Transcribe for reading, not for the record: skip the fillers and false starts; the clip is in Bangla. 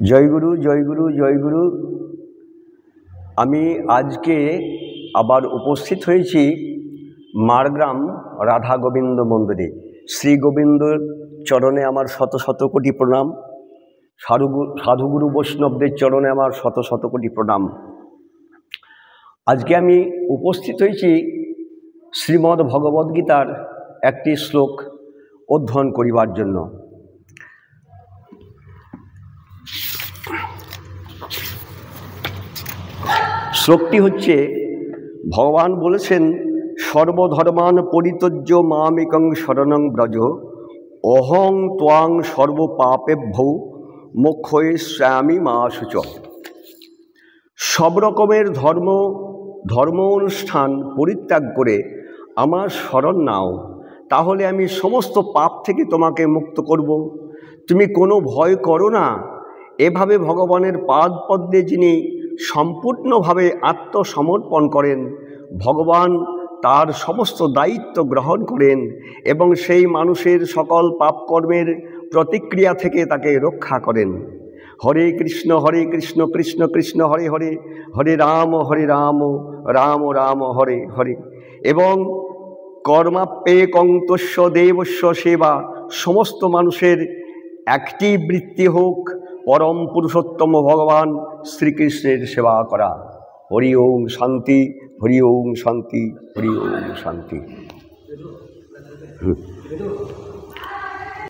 জয়গুরু জয়গুরু জয়গুরু। আমি আজকে আবার উপস্থিত হয়েছি মারগ্রাম রাধা গোবিন্দ মন্দিরে। শ্রী গোবিন্দর চরণে আমার শত শত কোটি প্রণাম, সাধুগুরু বৈষ্ণবদের চরণে আমার শত শত কোটি প্রণাম। আজকে আমি উপস্থিত হয়েছি শ্রীমদ্ ভগবদ্গীতার একটি শ্লোক অধ্যয়ন করিবার জন্য। শ্লোকটি হচ্ছে, ভগবান বলেছেন, সর্বধর্মান পরিত্যজ্য মামেকং শরণং ব্রজ, অহং ত্বাং সর্বপাপেভ্যো মোক্ষয়িষ্যামি মা শুচ। সব রকমের ধর্ম অনুষ্ঠান পরিত্যাগ করে আমার শরণ নাও, তাহলে আমি সমস্ত পাপ থেকে তোমাকে মুক্ত করব। তুমি কোনো ভয় করো না। এভাবে ভগবানের পাদপদ্মে যিনি সম্পূর্ণভাবে আত্মসমর্পণ করেন, ভগবান তার সমস্ত দায়িত্ব গ্রহণ করেন এবং সেই মানুষের সকল পাপকর্মের প্রতিক্রিয়া থেকে তাকে রক্ষা করেন। হরে কৃষ্ণ কৃষ্ণ কৃষ্ণ হরে হরে, হরে রাম রাম রাম হরে হরে। এবং কর্মাপ্যেকং তস্য দেবস্য সেবা, সমস্ত মানুষের একটি বৃত্তি হোক পরম পুরুষোত্তম ভগবান শ্রীকৃষ্ণের সেবা করা। হরি ওম শান্তি, হরি ওম শান্তি, হরি ওম শান্তি।